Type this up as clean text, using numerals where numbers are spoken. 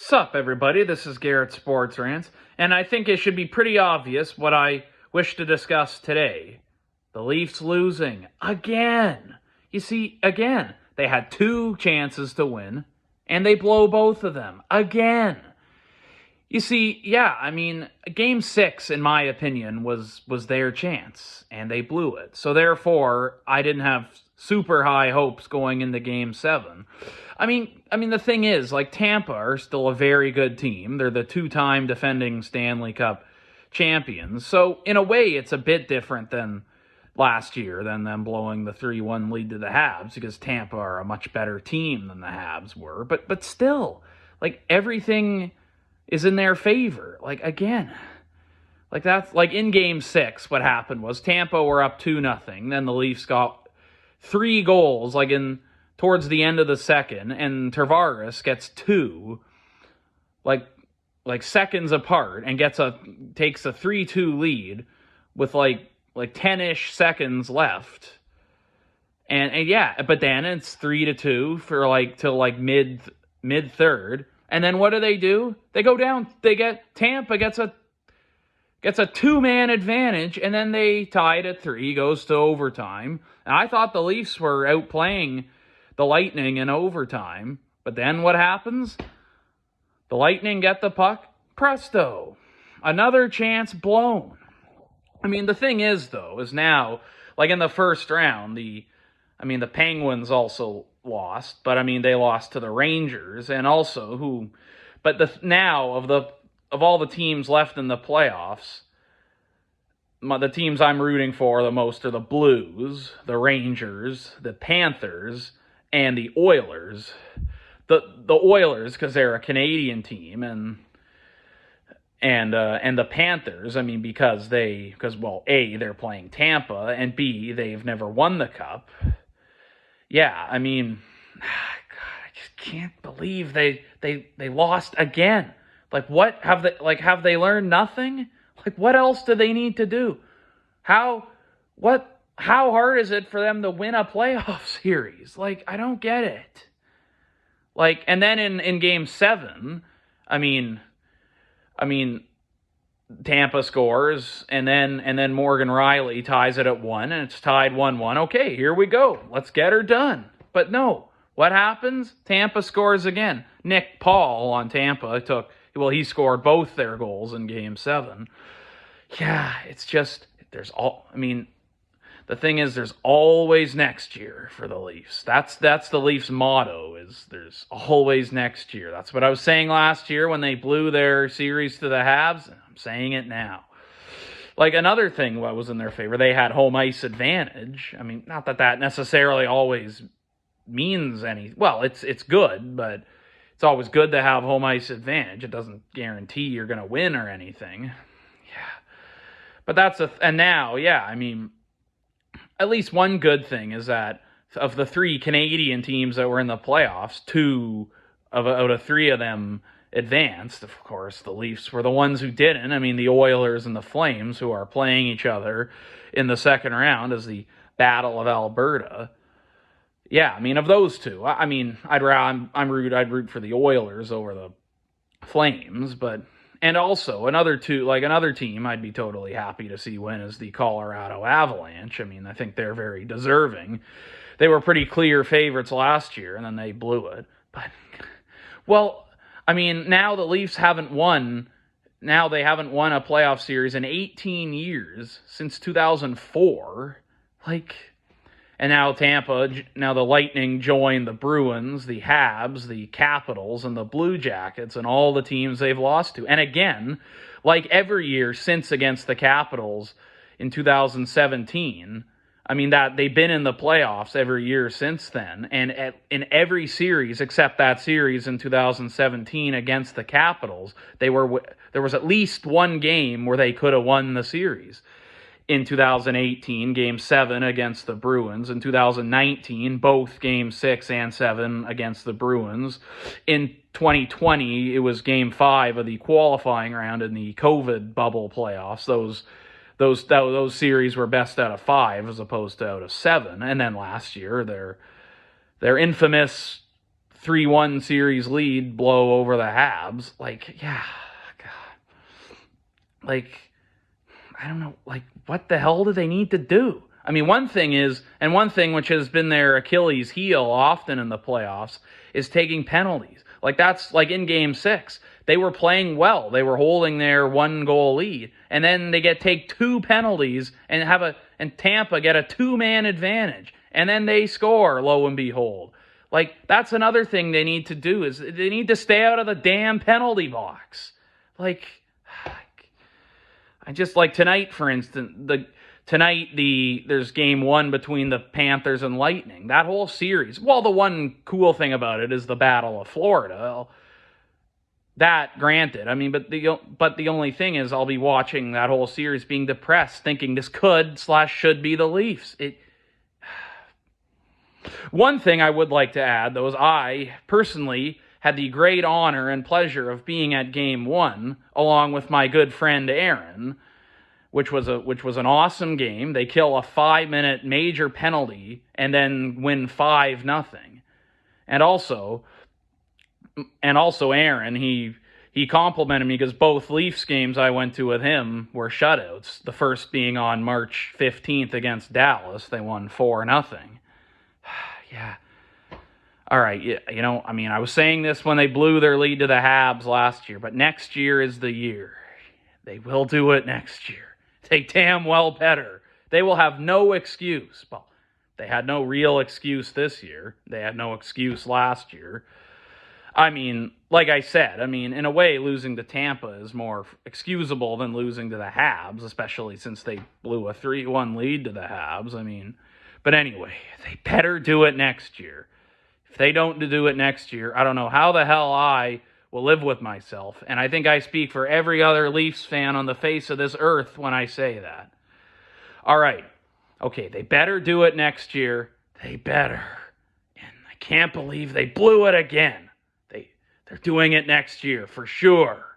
Sup, everybody? This is Garrett Sports Rants, and I think it should be pretty obvious what I wish to discuss today. The Leafs losing again. You see, again, they had two chances to win, and they blow both of them again. You see, Game 6, in my opinion, was their chance, and they blew it. So therefore, I didn't have super high hopes going into Game 7. The thing is, like, Tampa are still a very good team. They're the two-time defending Stanley Cup champions. So, in a way, it's a bit different than last year, than them blowing the 3-1 lead to the Habs, because Tampa are a much better team than the Habs were. But still, like, everything is in their favor. Like, again, like, that's like in Game 6, what happened was Tampa were up 2-0. Then the Leafs got 3 goals, like, towards the end of the second, and Tavares gets 2, like seconds apart, and takes a 3-2 lead with like 10-ish seconds left. And yeah, but then it's 3-2 for till mid third. And then what do? They go down. Tampa gets a 2-man advantage, and then they tied at 3, goes to overtime. And I thought the Leafs were outplaying the Lightning in overtime. But then what happens? The Lightning get the puck. Presto. Another chance blown. The thing is, though, is now, like in the first round, the Penguins also lost, but they lost to the Rangers, and also of all the teams left in the playoffs, the teams I'm rooting for the most are the Blues, the Rangers, the Panthers, and the Oilers. The Oilers, because they're a Canadian team, and the Panthers, because A, they're playing Tampa, and B, they've never won the Cup. Yeah, God, I just can't believe they lost again. Like, what have they learned nothing? Like, what else do they need to do? How hard is it for them to win a playoff series? Like, I don't get it. Like, and then in Game 7, Tampa scores, and then Morgan Riley ties it at 1, and it's tied 1-1. Okay, here we go. Let's get her done. But no, what happens? Tampa scores again. Nick Paul on Tampa he scored both their goals in Game 7. Yeah, it's just, the thing is, there's always next year for the Leafs. That's the Leafs' motto, is there's always next year. That's what I was saying last year when they blew their series to the Habs. I'm saying it now. Like, another thing what was in their favor, they had home ice advantage. Not that necessarily always means any. Well, it's good, but it's always good to have home ice advantage. It doesn't guarantee you're going to win or anything. Yeah. But at least one good thing is that of the 3 Canadian teams that were in the playoffs, 2 out of 3 of them advanced. Of course, the Leafs were the ones who didn't. The Oilers and the Flames, who are playing each other in the second round as the Battle of Alberta. Yeah, of those two, I'd root for the Oilers over the Flames, and also another team I'd be totally happy to see win is the Colorado Avalanche. I think they're very deserving. They were pretty clear favorites last year, and then they blew it. But, now the Leafs haven't won. Now they haven't won a playoff series in 18 years, since 2004. And now the Lightning join the Bruins, the Habs, the Capitals, and the Blue Jackets, and all the teams they've lost to. And again, like every year since against the Capitals in 2017, that they've been in the playoffs every year since then. And in every series except that series in 2017 against the Capitals, there was at least one game where they could have won the series. In 2018, Game 7 against the Bruins. In 2019, both Game 6 and 7 against the Bruins. In 2020, it was Game 5 of the qualifying round in the COVID bubble playoffs. Those series were best out of 5 as opposed to out of 7. And then last year, their infamous 3-1 series lead blow over the Habs. Like, yeah, God. Like, I don't know, like, what the hell do they need to do? I mean, one thing which has been their Achilles heel often in the playoffs is taking penalties. Like, that's like in Game 6. They were playing well. They were holding their 1-goal lead. And then they take 2 penalties and Tampa get a 2-man advantage. And then they score, lo and behold. Like, that's another thing they need to do is they need to stay out of the damn penalty box. Like, I just like tonight, for instance, there's Game 1 between the Panthers and Lightning. That whole series. Well, the one cool thing about it is the Battle of Florida. Well, that granted. I mean, but the only thing is I'll be watching that whole series being depressed, thinking this should be the Leafs. One thing I would like to add, though, is I personally had the great honor and pleasure of being at Game 1 along with my good friend Aaron, which was an awesome game. They kill a 5-minute major penalty and then win 5-0. And also Aaron, he complimented me because both Leafs games I went to with him were shutouts. The first being on March 15th against Dallas. They won 4-0. Yeah. All right, you know, I mean, I was saying this when they blew their lead to the Habs last year, but next year is the year. They will do it next year. They damn well better. They will have no excuse. Well, they had no real excuse this year. They had no excuse last year. I mean, like I said, in a way, losing to Tampa is more excusable than losing to the Habs, especially since they blew a 3-1 lead to the Habs. But anyway, they better do it next year. If they don't do it next year, I don't know how the hell I will live with myself. And I think I speak for every other Leafs fan on the face of this earth when I say that. All right. Okay, they better do it next year. They better. And I can't believe they blew it again. They're doing it next year for sure.